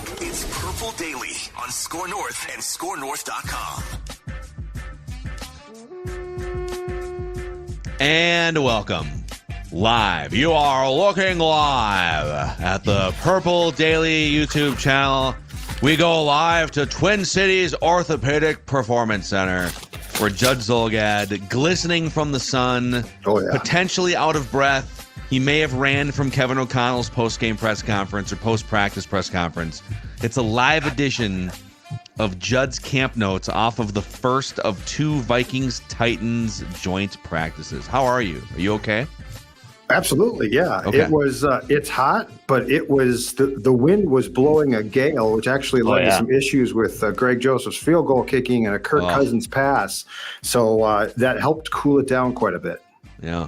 It's Purple Daily on Score North and ScoreNorth.com. And welcome. Live. You are looking live at the Purple Daily YouTube channel. We go live to Twin Cities Orthopedic Performance Center, where Judd Zulgad, glistening from the sun, potentially out of breath. He may have ran from Kevin O'Connell's post-game press conference or post-practice press conference. It's a live edition of Judd's camp notes off of the first of two Vikings-Titans joint practices. How are you? Are you okay? Absolutely, yeah. Okay. It was. It's hot, but it was the wind was blowing a gale, which actually led to some issues with Greg Joseph's field goal kicking and a Kirk Cousins pass. So that helped cool it down quite a bit. Yeah.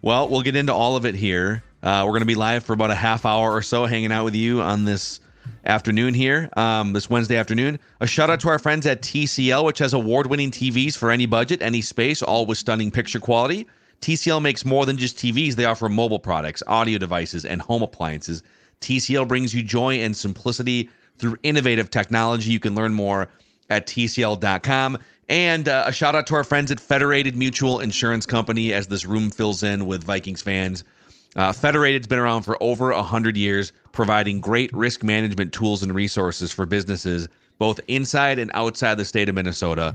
Well, we'll get into all of it here. We're going to be live for about a half hour or so, hanging out with you on this afternoon here, this Wednesday afternoon. A shout out to our friends at TCL, which has award-winning TVs for any budget, any space, all with stunning picture quality. TCL makes more than just TVs. They offer mobile products, audio devices, and home appliances. TCL brings you joy and simplicity through innovative technology. You can learn more at TCL.com. And a shout out to our friends at Federated Mutual Insurance Company as this room fills in with Vikings fans. Federated's been around for over 100 years, providing great risk management tools and resources for businesses, both inside and outside the state of Minnesota.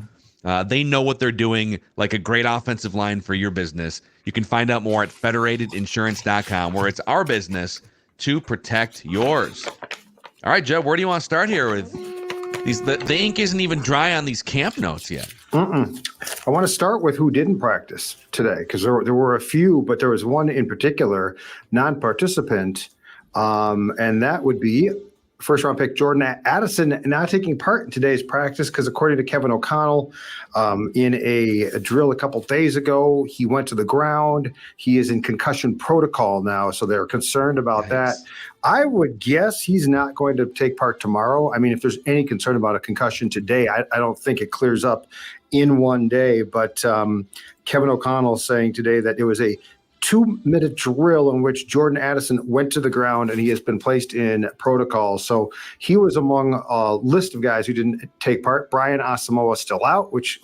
They know what they're doing, like a great offensive line for your business. You can find out more at federatedinsurance.com, where it's our business to protect yours. All right, Judd, where do you want to start here with these? The ink isn't even dry on these camp notes yet. I want to start with who didn't practice today, because there were a few, but there was one in particular, non-participant, and that would be first-round pick Jordan Addison not taking part in today's practice because, according to Kevin O'Connell, in a drill a couple days ago, he went to the ground. He is in concussion protocol now, so they're concerned about that. I would guess he's not going to take part tomorrow. I mean, if there's any concern about a concussion today, I don't think it clears up in one day. But Kevin O'Connell saying today that it was a 2-minute drill in which Jordan Addison went to the ground and he has been placed in protocol. So he was among a list of guys who didn't take part. Brian Asamoah still out, which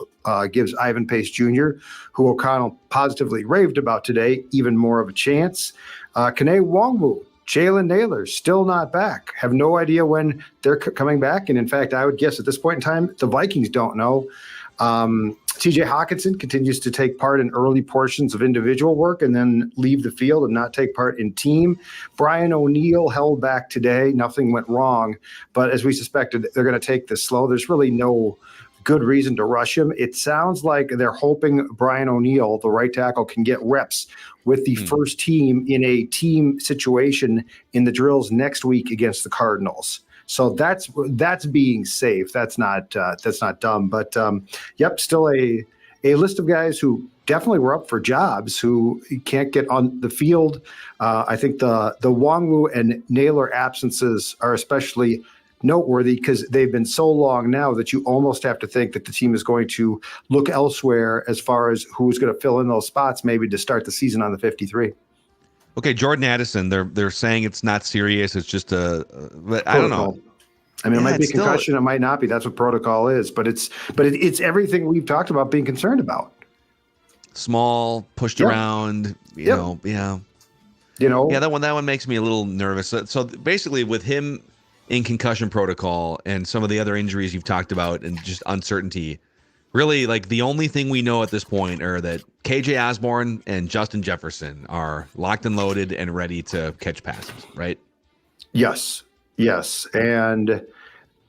gives Ivan Pace Jr., who O'Connell positively raved about today, even more of a chance. Kene Nwangwu, Jalen Naylor still not back. Have no idea when they're coming back. And in fact, I would guess at this point in time, the Vikings don't know. TJ Hawkinson continues to take part in early portions of individual work and then leave the field and not take part in team. Brian O'Neill held back today. Nothing went wrong. But as we suspected, they're going to take this slow. There's really no good reason to rush him. It sounds like they're hoping Brian O'Neill, the right tackle, can get reps with the first team in a team situation in the drills next week against the Cardinals. So that's being safe. That's not dumb. But still a list of guys who definitely were up for jobs who can't get on the field. I think the Nwangwu and Naylor absences are especially noteworthy because they've been so long now that you almost have to think that the team is going to look elsewhere as far as who's going to fill in those spots, maybe to start the season on the 53. Okay, Jordan Addison, they're saying it's not serious. It's just but I don't know. I mean, it might be concussion. It might not be. That's what protocol is. But it's everything we've talked about being concerned about. Small, pushed around. You know. That one makes me a little nervous. So basically, with him in concussion protocol and some of the other injuries you've talked about and just uncertainty, really, like, the only thing we know at this point are that KJ Osborne and Justin Jefferson are locked and loaded and ready to catch passes, right? Yes. And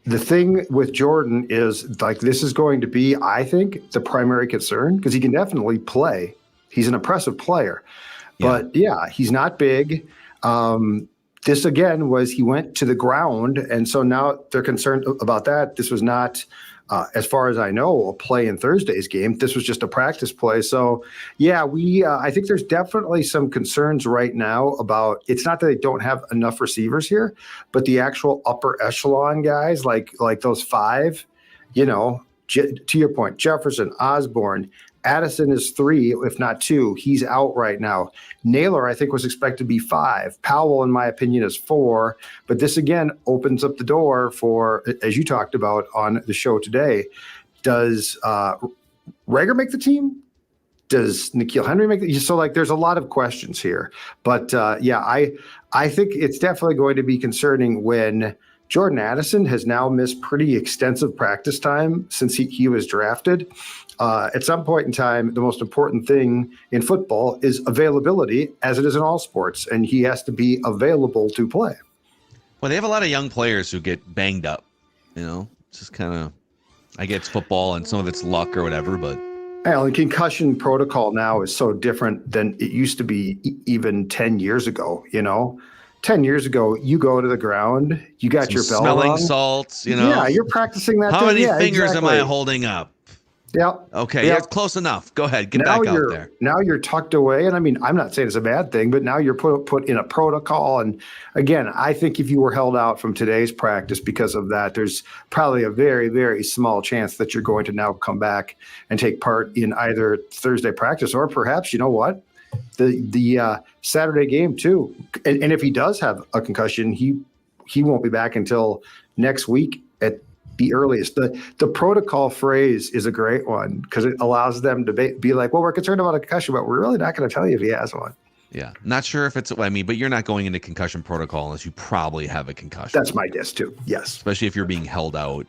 the thing with Jordan is, like, this is going to be, I think, the primary concern because he can definitely play. He's an impressive player. But, he's not big. This, again, was he went to the ground, and so now they're concerned about that. This was not, as far as I know, a play in Thursday's game. This was just a practice play. So, I think there's definitely some concerns right now about, it's not that they don't have enough receivers here, but the actual upper echelon guys, like those five, To your point, Jefferson, Osborne, Addison is 3, if not 2. He's out right now. Naylor, I think, was expected to be 5. Powell, in my opinion, is 4. But this, again, opens up the door for, as you talked about on the show today, does Rager make the team? Does N'Keal Henry make the team? So, there's a lot of questions here. But, I think it's definitely going to be concerning when Jordan Addison has now missed pretty extensive practice time since he was drafted. At some point in time, the most important thing in football is availability, as it is in all sports, and he has to be available to play. Well, they have a lot of young players who get banged up. It's just kind of, I get it's football and some of it's luck or whatever, but. Well, the concussion protocol now is so different than it used to be even 10 years ago, 10 years ago, you go to the ground, you got your bell smelling rung. salts, Yeah, you're practicing that. How many fingers exactly. am I holding up? Yeah. Okay, Yep. Yeah, close enough. Go ahead, get back out there. Now you're tucked away, and I mean, I'm not saying it's a bad thing, but now you're put in a protocol. And again, I think if you were held out from today's practice because of that, there's probably a very, very small chance that you're going to now come back and take part in either Thursday practice or perhaps, the Saturday game too. And if he does have a concussion, he won't be back until next week at the earliest. The protocol phrase is a great one because it allows them to be like, well, we're concerned about a concussion, but we're really not going to tell you if he has one. Yeah. Not sure if it's, but you're not going into concussion protocol unless you probably have a concussion. That's my guess too. Yes. Especially if you're being held out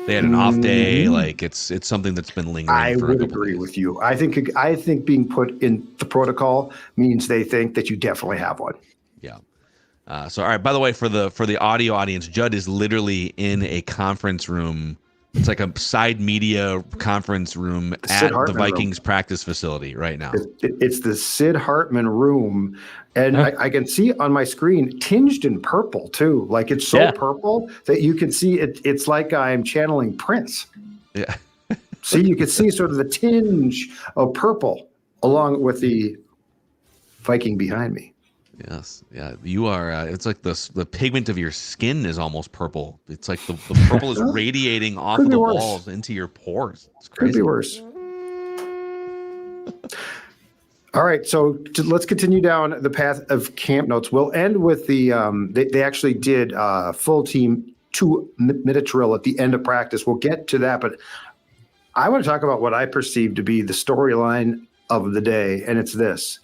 they had an off day. It's something that's been lingering. I for would a couple agree days. with you. I think being put in the protocol means they think that you definitely have one. Yeah. So, all right. By the way, for the audio audience, Judd is literally in a conference room. It's like a side media conference room at the Vikings practice facility right now. It's the Sid Hartman room. And I can see on my screen tinged in purple too. It's so purple that you can see it. It's like I'm channeling Prince. Yeah. See, you can see sort of the tinge of purple along with the Viking behind me. Yes. Yeah. You are. It's like the pigment of your skin is almost purple. It's like the purple is radiating off of the walls into your pores. It's crazy. Could be worse. All right. So let's continue down the path of camp notes. We'll end with the they actually did full team 2-minute drill at the end of practice. We'll get to that, but I want to talk about what I perceive to be the storyline of the day, and it's this.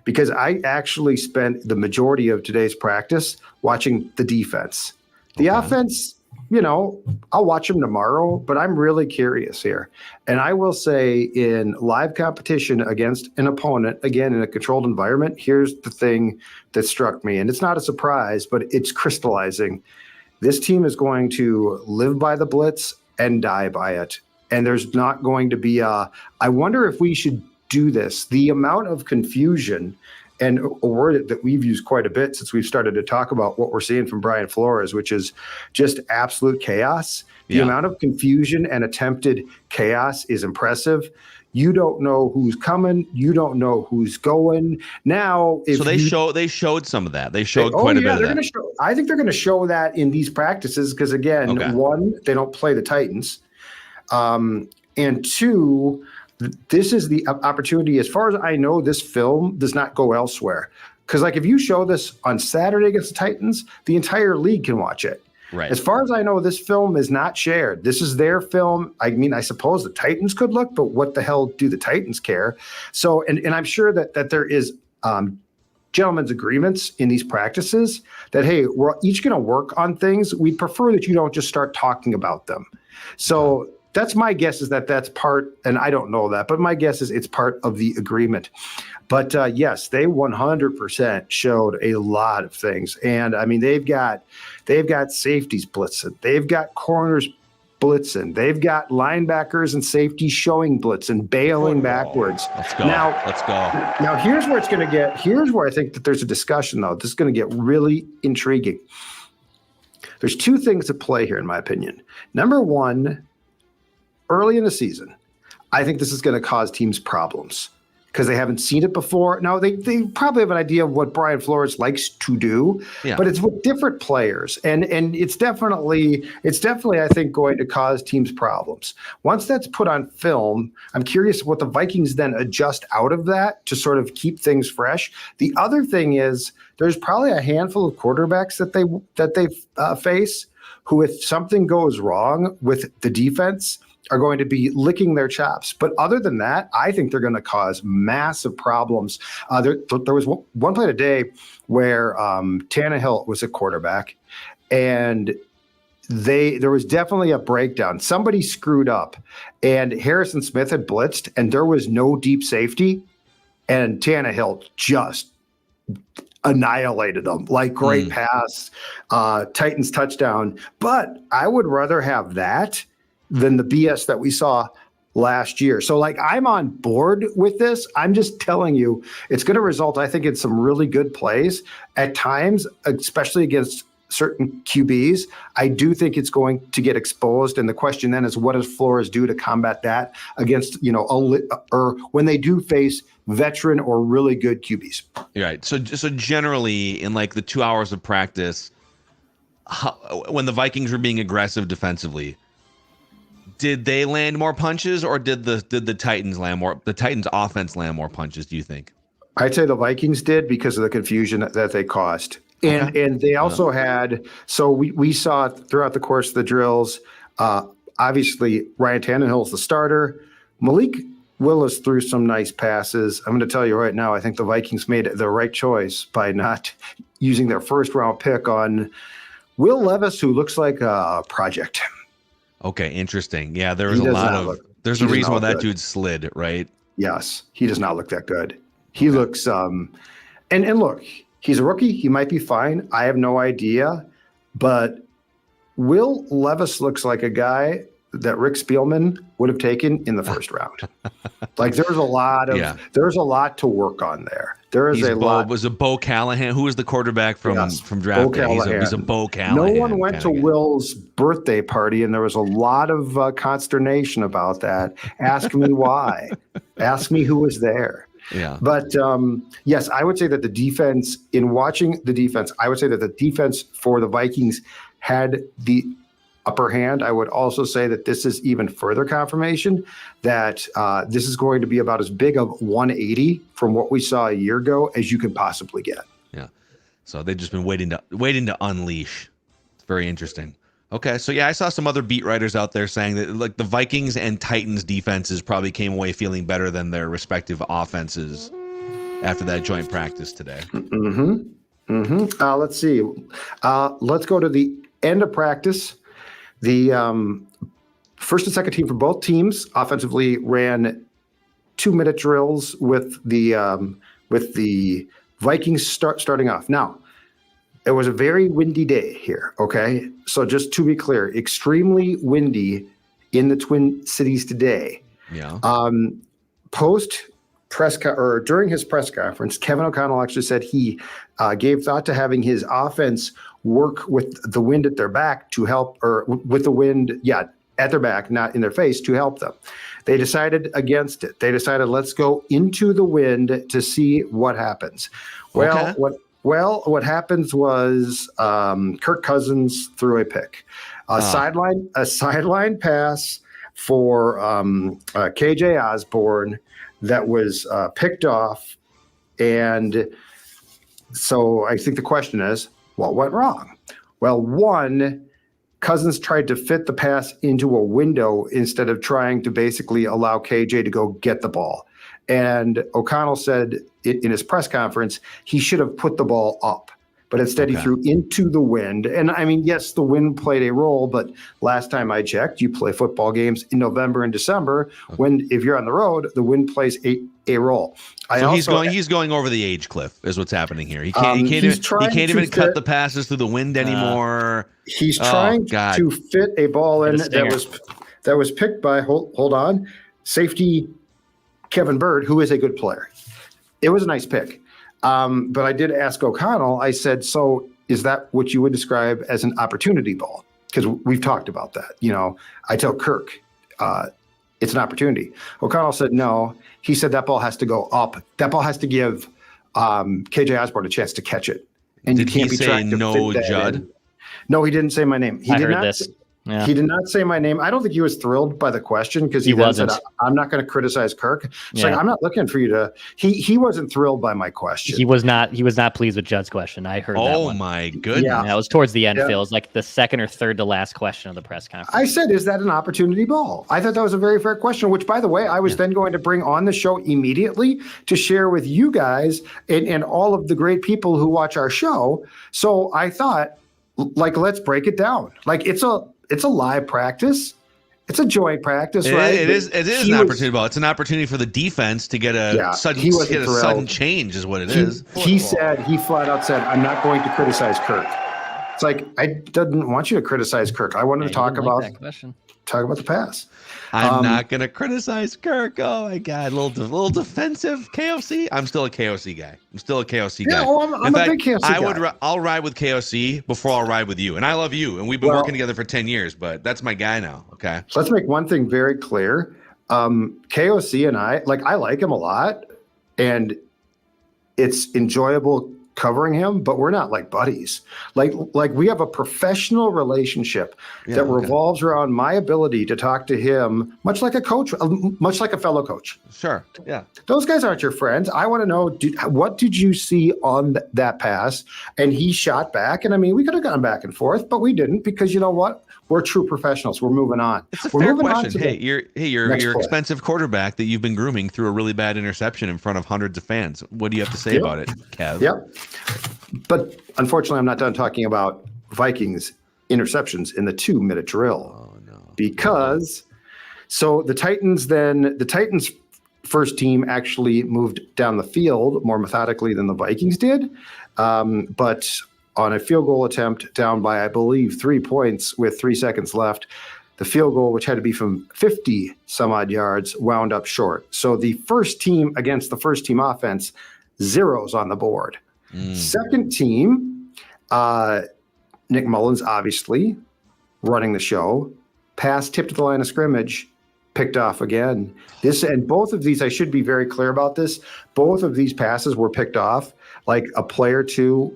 Because I actually spent the majority of today's practice watching the defense. The offense, I'll watch them tomorrow, but I'm really curious here. And I will say in live competition against an opponent, again, in a controlled environment, here's the thing that struck me. And it's not a surprise, but it's crystallizing. This team is going to live by the blitz and die by it. And there's not going to be I wonder if we should do this. The amount of confusion, and a word that we've used quite a bit since we've started to talk about what we're seeing from Brian Flores, which is just absolute chaos. The amount of confusion and attempted chaos is impressive. You don't know who's coming. You don't know who's going. Now, if they showed some of that. They showed quite a bit of that. I think they're going to show that in these practices because, again, one, they don't play the Titans, and two, this is the opportunity. As far as I know, this film does not go elsewhere. Because, if you show this on Saturday against the Titans, the entire league can watch it. Right. As far as I know, this film is not shared. This is their film. I mean, I suppose the Titans could look, but what the hell do the Titans care? So, and I'm sure that there is gentlemen's agreements in these practices that, hey, we're each going to work on things. We'd prefer that you don't just start talking about them. So that's my guess, is that that's part, and I don't know that, but my guess is it's part of the agreement. But yes, they 100% showed a lot of things. And I mean, they've got safeties blitzing. They've got corners blitzing. They've got linebackers and safeties showing blitz and bailing backwards. Let's go. Let's go. Now here's where here's where I think that there's a discussion, though. This is going to get really intriguing. There's two things at play here, in my opinion. Number one, early in the season, I think this is going to cause teams problems. because they haven't seen it before. Now, they probably have an idea of what Brian Flores likes to do, but it's with different players. And it's definitely, I think, going to cause teams problems. Once that's put on film, I'm curious what the Vikings then adjust out of that to sort of keep things fresh. The other thing is there's probably a handful of quarterbacks that they face who, if something goes wrong with the defense, are going to be licking their chops. But other than that, I think they're going to cause massive problems. There was one play today where Tannehill was a quarterback, and there was definitely a breakdown. Somebody screwed up, and Harrison Smith had blitzed, and there was no deep safety, and Tannehill just annihilated them. Like, great pass, Titans touchdown. But I would rather have that than the BS that we saw last year. So, like, I'm on board with this. I'm just telling you, it's going to result, I think, in some really good plays at times, especially against certain QBs. I do think it's going to get exposed. And the question then is, what does Flores do to combat that against, or when they do face veteran or really good QBs? Right. So generally, in like the 2 hours of practice, when the Vikings were being aggressive defensively, did they land more punches, or did the Titans land more? The Titans offense land more punches, do you think? I'd say the Vikings did because of the confusion that they caused. And they also had, so we saw throughout the course of the drills, obviously Ryan Tannehill's the starter. Malik Willis threw some nice passes. I'm going to tell you right now, I think the Vikings made the right choice by not using their first round pick on Will Levis, who looks like a project. Okay, interesting. Yeah, there was there's a reason why that dude slid, right? Yes, he does not look that good. He looks, and look, he's a rookie. He might be fine. I have no idea. But Will Levis looks like a guy that Rick Spielman would have taken in the first round. Like, there's a lot to work on there. There is lot. Was a Bo Callahan? Who was the quarterback from draft day? He's a Bo Callahan. No one went to Will's birthday party, and there was a lot of consternation about that. Ask me why. Ask me who was there. Yeah. But yes, I would say that the defense, in watching the defense, I would say that the defense for the Vikings had the upper hand. I would also say that this is even further confirmation that this is going to be about as big of 180 from what we saw a year ago as you could possibly get. Yeah. So they've just been waiting to unleash. It's very interesting. Okay. So yeah, I saw some other beat writers out there saying that like the Vikings and Titans defenses probably came away feeling better than their respective offenses after that joint practice today. Let's see. Let's go to the end of practice. The first and second team for both teams offensively ran 2-minute drills with the Vikings starting off. Now, it was a very windy day here, okay? So just to be clear, extremely windy in the Twin Cities today. Yeah. During his press conference, Kevin O'Connell actually said he gave thought to having his offense work with the wind at their back to help, or with the wind, at their back, not in their face, to help them. They decided against it. They decided, let's go into the wind to see what happens. Well, what happens was Kirk Cousins threw a pick, a sideline pass for KJ Osborne that was picked off. And so I think the question is, what went wrong? Well, one, Cousins tried to fit the pass into a window instead of trying to basically allow KJ to go get the ball. And O'Connell said in his press conference, he should have put the ball up, but instead he threw into the wind. And I mean, yes, the wind played a role, but last time I checked, you play football games in November and December when, if you're on the road, the wind plays a role. He's going over the age cliff is what's happening here. He can't even cut the passes through the wind anymore. He's trying to fit a ball in that was picked by hold on, safety Kevin Bird, who is a good player. It was a nice pick. But I did ask O'Connell, I said, so is that what you would describe as an opportunity ball? Because we've talked about that. You know, I tell Kirk, it's an opportunity. O'Connell said no. He said that ball has to go up. That ball has to give KJ Osborne a chance to catch it. And Did you can't he be say trying to no, fit that Judd? in. No, he didn't say my name. He I did heard not. this. Yeah. He did not say my name. I don't think he was thrilled by the question because he then wasn't. said, "I'm not going to criticize Kirk." It's Yeah. like, I'm not looking for you to. He wasn't thrilled by my question. He was not pleased with Judd's question. I heard that Oh one. my goodness. Yeah. It was towards the end, Yeah. Phil. It was like the second or third to last question of the press conference. I said, "Is that an opportunity ball?" I thought that was a very fair question. Which, by the way, I was then going to bring on the show immediately to share with you guys and all of the great people who watch our show. So I thought, like, let's break it down. Like, it's a live practice. It's a joint practice, right? It is an opportunity ball. It's an opportunity for the defense to get a sudden change is what it is. He flat out said, "I'm not going to criticize Kirk." It's like, I didn't want you to criticize Kirk. I wanted to talk about the pass. I'm not going to criticize Kirk. Oh my God, little defensive KOC. I'm still a KOC guy. Yeah, well, I'm a big KOC guy. I'll ride with KOC before I'll ride with you. And I love you. And we've been working together for 10 years, but that's my guy now. Okay. So let's make one thing very clear. KOC and I like him a lot, and it's enjoyable covering him, but we're not like buddies. Like we have a professional relationship that revolves around my ability to talk to him, much like a coach, much like a fellow coach. Sure. Yeah. Those guys aren't your friends. I want to know, what did you see on that pass? And he shot back. And I mean, we could have gone back and forth, but we didn't, because you know what? We're true professionals. We're moving on. It's a fair question. Hey, you're expensive quarterback that you've been grooming through a really bad interception in front of hundreds of fans. What do you have to say about it, Kev? Yep. But unfortunately, I'm not done talking about Vikings interceptions in the 2-minute drill. Oh no. Because the Titans first team actually moved down the field more methodically than the Vikings did. But on a field goal attempt down by, I believe, 3 points with 3 seconds left, the field goal, which had to be from 50 some odd yards, wound up short. So the first team against the first team offense, zeros on the board. Second team, Nick Mullins, obviously running the show, pass tipped to the line of scrimmage, picked off again. Both of these, I should be very clear about this. Both of these passes were picked off like a play or two,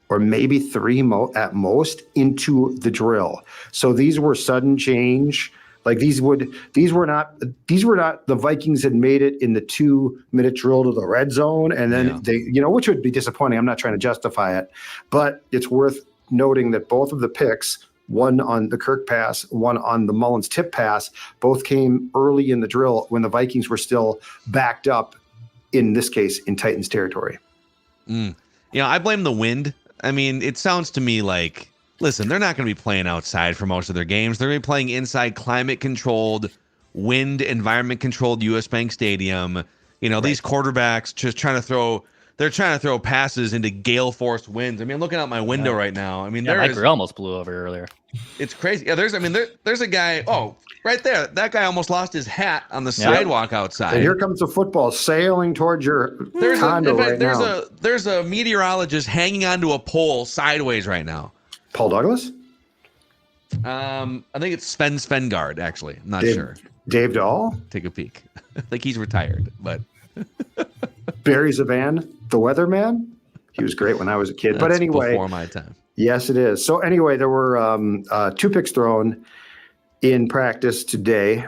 or maybe three at most, into the drill. So these were sudden change. Like these were not the Vikings had made it in the 2-minute drill to the red zone, and then they, which would be disappointing. I'm not trying to justify it, but it's worth noting that both of the picks, one on the Kirk pass, one on the Mullins tip pass, both came early in the drill when the Vikings were still backed up, in this case, in Titans territory. I blame the wind. I mean, it sounds to me like, listen, they're not going to be playing outside for most of their games. They're going to be playing inside climate-controlled, wind-environment-controlled U.S. Bank Stadium. These quarterbacks just trying to throw passes into gale-force winds. I mean, I'm looking out my window right now. I mean, my grill almost blew over earlier. It's crazy. Yeah, there's a guy, right there. That guy almost lost his hat on the sidewalk outside. And here comes a football sailing towards your condo now. There's a meteorologist hanging onto a pole sideways right now. Paul Douglas? I think it's Sven Svengard, actually. I'm not sure. Dave Dahl? Take a peek. I think he's retired, but Barry Zavan, the weatherman? He was great when I was a kid. But anyway, before my time. Yes, it is. So anyway, there were 2 picks thrown in practice today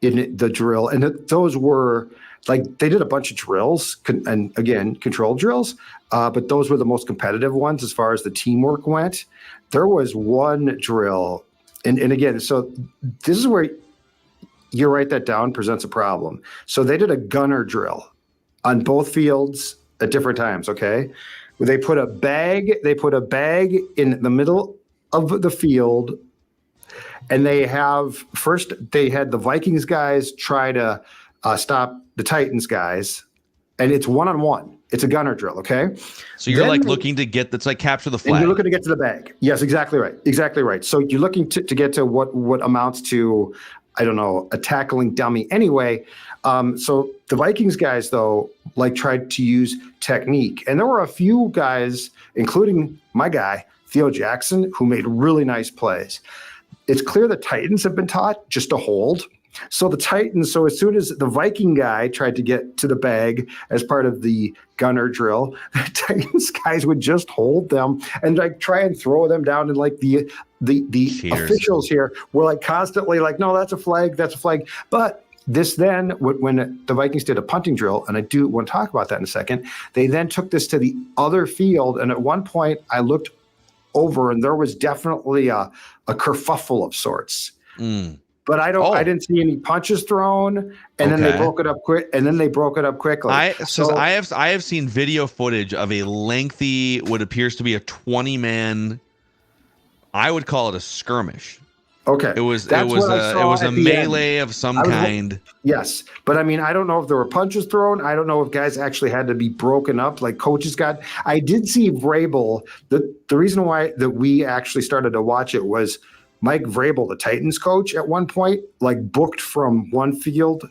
in the drill. And those were like, they did a bunch of drills and again, controlled drills, but those were the most competitive ones as far as the teamwork went. There was one drill. And again, so this is where you write that down presents a problem. So they did a gunner drill on both fields at different times. Okay. They put a bag in the middle of the field, and they had the Vikings guys try to stop the Titans guys, and it's 1-on-1. It's a gunner drill, okay? So you're looking to get, that's like capture the flag. And you're looking to get to the bag. Yes, exactly right. Exactly right. So you're looking to get to what amounts to, I don't know, a tackling dummy. Anyway, so the Vikings guys, though, tried to use technique. And there were a few guys, including my guy, Theo Jackson, who made really nice plays. It's clear the Titans have been taught just to hold. So the Titans, so as soon as the Viking guy tried to get to the bag as part of the gunner drill, the Titans guys would just hold them and like try and throw them down, and like the officials here were like constantly like, no, that's a flag, that's a flag. But this then, when the Vikings did a punting drill, and I do want to talk about that in a second, they then took this to the other field. And at one point I looked over and there was definitely a kerfuffle of sorts. But I didn't see any punches thrown, and then they broke it up quick. And then they broke it up quickly. I have seen video footage of a lengthy, what appears to be a 20-man. I would call it a skirmish. Okay, it was a melee of some kind. Yes, but I mean, I don't know if there were punches thrown. I don't know if guys actually had to be broken up, like coaches got. I did see Vrabel. The reason why that we actually started to watch it was Mike Vrabel, the Titans coach, at one point, like booked from one field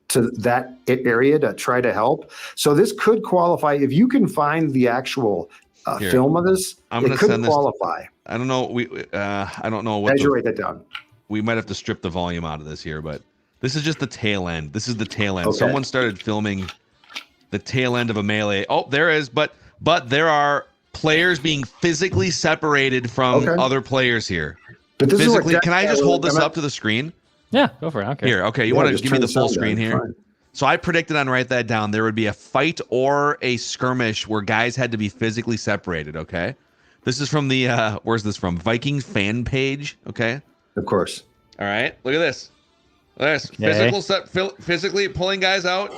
to that area to try to help. So this could qualify if you can find the actual film of this. It could qualify. I don't know. I don't know what. As you write that down, we might have to strip the volume out of this here, but this is just the tail end. This is the tail end. Okay. Someone started filming the tail end of a melee. Oh, there is, but there are players being physically separated from other players here. But this physically, is can I just hold this up to the screen? Yeah, go for it. Okay. Here, okay. You want to give me the full screen here? Fine. So I predicted on Write That Down there would be a fight or a skirmish where guys had to be physically separated. Okay. This is from the where's this from? Vikings fan page. Okay. Of course. All right. Look at this. Look at this. Okay. Physically pulling guys out.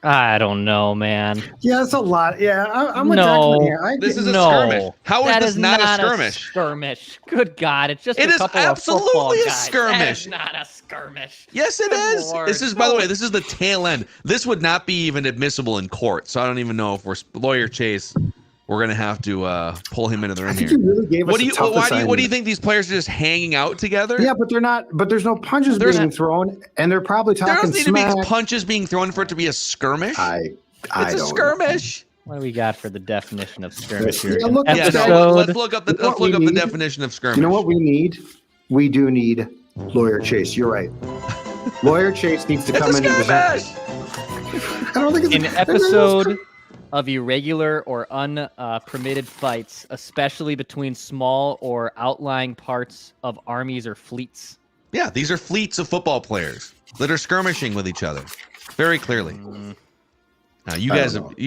I don't know, man. Yeah, it's a lot. Yeah, I'm with Declan here. This is a skirmish. How is this not a skirmish? Skirmish. Good God, it's just it a couple of football absolutely a guys. skirmish. That is not a skirmish. Yes, it is. Lord. This is, by the way, this is the tail end. This would not be even admissible in court. So I don't even know if we're lawyer Chase. We're gonna have to pull him into the ring here. Really gave us what do you think these players are just hanging out together? Yeah, but they're not. But there's no punches being thrown, and they're probably talking. There doesn't need smack. to be punches being thrown for it to be a skirmish. It's a skirmish. What do we got for the definition of skirmish here? Let's look up the definition of skirmish. You know what we need? We do need lawyer Chase. You're right. Lawyer Chase needs to come in and present. I don't think it's an episode of irregular or unpermitted fights, especially between small or outlying parts of armies or fleets. Yeah, these are fleets of football players that are skirmishing with each other, very clearly. Now, you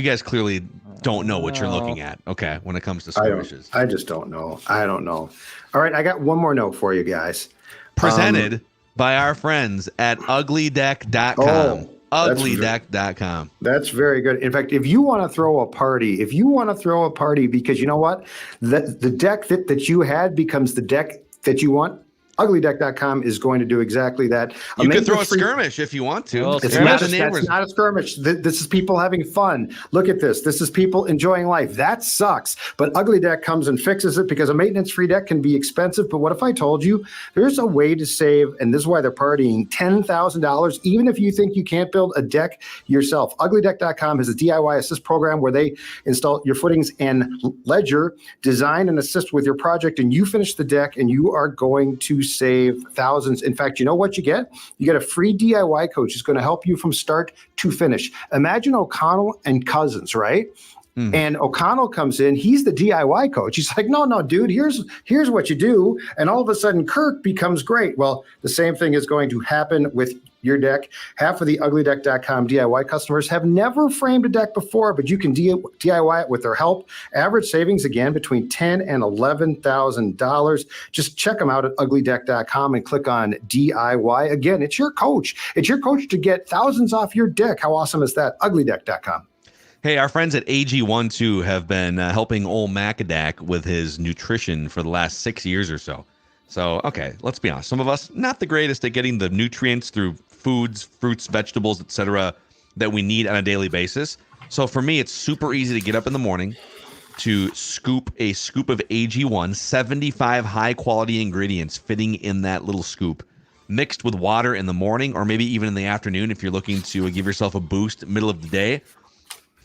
guys clearly don't know what you're looking at. Okay, when it comes to skirmishes, I just don't know. I don't know. All right, I got one more note for you guys. Presented by our friends at uglydeck.com. Uglydeck.com. That's very good. In fact, if you want to throw a party, because you know what? The deck that you had becomes the deck that you want. Uglydeck.com is going to do exactly that. You can throw a skirmish if you want to. It's not a skirmish. This is people having fun. Look at this. This is people enjoying life. That sucks. But Ugly Deck comes and fixes it because a maintenance-free deck can be expensive. But what if I told you there's a way to save, and this is why they're partying, $10,000, even if you think you can't build a deck yourself. Uglydeck.com has a DIY assist program where they install your footings and ledger, design and assist with your project, and you finish the deck, and you are going to save thousands. In fact, you know what you get? You get a free DIY coach who's going to help you from start to finish. Imagine O'Connell and Cousins, right? And O'Connell comes in, he's the DIY coach. He's like, no, dude, here's what you do. And all of a sudden, Kirk becomes great. Well, the same thing is going to happen with your deck. Half of the uglydeck.com DIY customers have never framed a deck before, but you can DIY it with their help. Average savings, again, between $10,000 and $11,000. Just check them out at uglydeck.com and click on DIY. Again, it's your coach. It's your coach to get thousands off your deck. How awesome is that? Uglydeck.com. Hey, our friends at AG12 have been helping old Macadac with his nutrition for the last 6 years or so. So, okay, let's be honest. Some of us, not the greatest at getting the nutrients through foods, fruits, vegetables, etc., that we need on a daily basis. So for me, it's super easy to get up in the morning to scoop a scoop of AG1, 75 high-quality ingredients fitting in that little scoop, mixed with water in the morning or maybe even in the afternoon if you're looking to give yourself a boost middle of the day.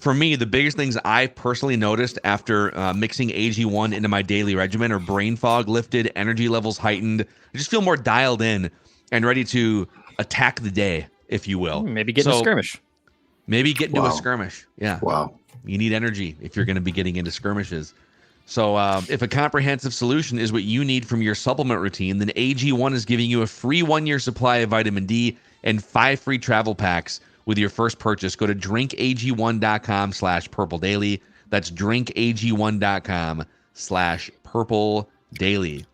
for me, the biggest things I personally noticed after mixing AG1 into my daily regimen are brain fog lifted, energy levels heightened. I just feel more dialed in and ready to attack the day, if you will. Maybe get into skirmish. Maybe get into a skirmish. Yeah. Wow. You need energy if you're going to be getting into skirmishes. So if a comprehensive solution is what you need from your supplement routine, then AG1 is giving you a free 1-year supply of vitamin D and 5 free travel packs with your first purchase. Go to drinkag1.com/purpledaily. That's drinkag1.com/purpledaily.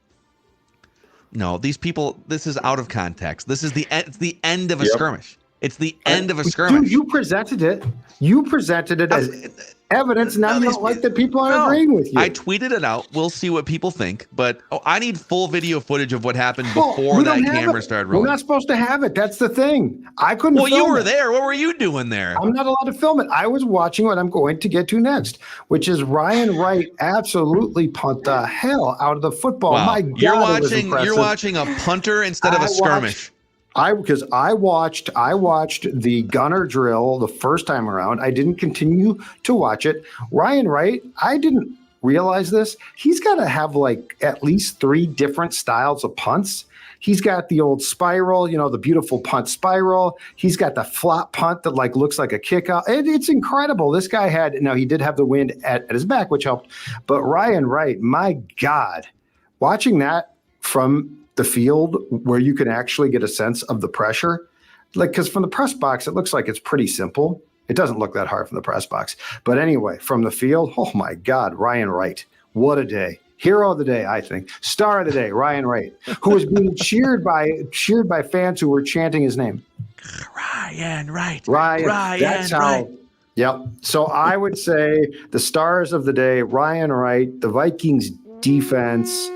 No, these people, this is out of context. This is it's the end of a skirmish. It's the end of a skirmish. Dude, you presented it. You presented it as evidence. Now you don't like that people aren't agreeing with you. I tweeted it out. We'll see what people think. But I need full video footage of what happened before that camera started rolling. We're not supposed to have it. That's the thing. I couldn't film you were there. What were you doing there? I'm not allowed to film it. I was watching what I'm going to get to next, which is Ryan Wright absolutely punt the hell out of the football. Wow. My God, you're watching a punter instead of a skirmish. Because I watched the gunner drill the first time around. I didn't continue to watch it. Ryan Wright, I didn't realize this. He's got to have like at least 3 different styles of punts. He's got the old spiral, the beautiful punt spiral. He's got the flop punt that like looks like a kick out. It's incredible. This guy he did have the wind at his back, which helped. But Ryan Wright, my God, watching that from the field where you can actually get a sense of the pressure, because from the press box, it looks like it's pretty simple. It doesn't look that hard from the press box. But anyway, from the field, oh my God, Ryan Wright, what a day. Hero of the day, I think. Star of the day, Ryan Wright, who was being cheered by fans who were chanting his name. Ryan Wright. That's how. Yep. So I would say the stars of the day, Ryan Wright, the Vikings defense,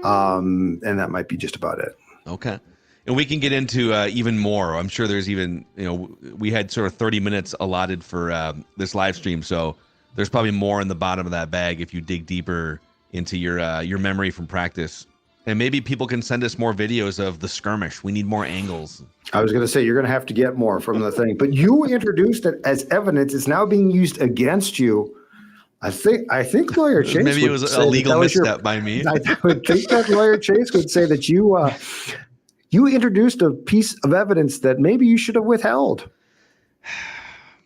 and that might be just about it. Okay. And we can get into even more. I'm sure there's even, we had sort of 30 minutes allotted for this live stream. So there's probably more in the bottom of that bag if you dig deeper into your memory from practice. And maybe people can send us more videos of the skirmish. We need more angles. I was going to say, you're going to have to get more from the thing. But you introduced it as evidence. It's now being used against you. I think Lawyer Chase maybe it was a legal misstep by me. I would think that Lawyer Chase would say that you introduced a piece of evidence that maybe you should have withheld.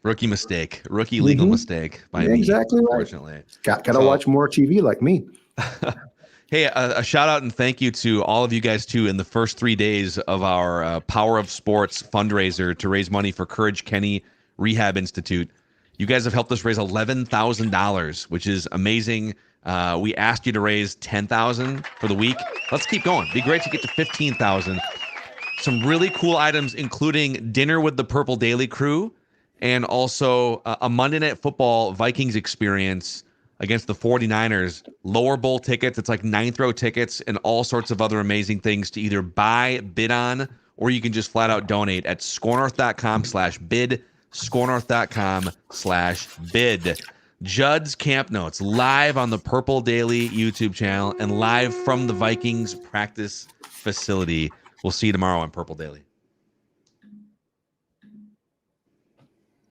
Rookie mistake, legal mistake by me. Exactly right. Unfortunately, got to watch more TV like me. Hey, a shout out and thank you to all of you guys too in the first 3 days of our Power of Sports fundraiser to raise money for Courage Kenny Rehab Institute. You guys have helped us raise $11,000, which is amazing. We asked you to raise $10,000 for the week. Let's keep going. It'd be great to get to $15,000. Some really cool items, including dinner with the Purple Daily crew, and also a Monday Night Football Vikings experience against the 49ers. Lower bowl tickets. It's like 9th row tickets and all sorts of other amazing things to either buy, bid on, or you can just flat out donate at scorenorth.com/bid. scorenorth.com/bid. Judd's Camp Notes live on the Purple Daily YouTube channel and live from the Vikings practice facility. We'll see you tomorrow on Purple Daily.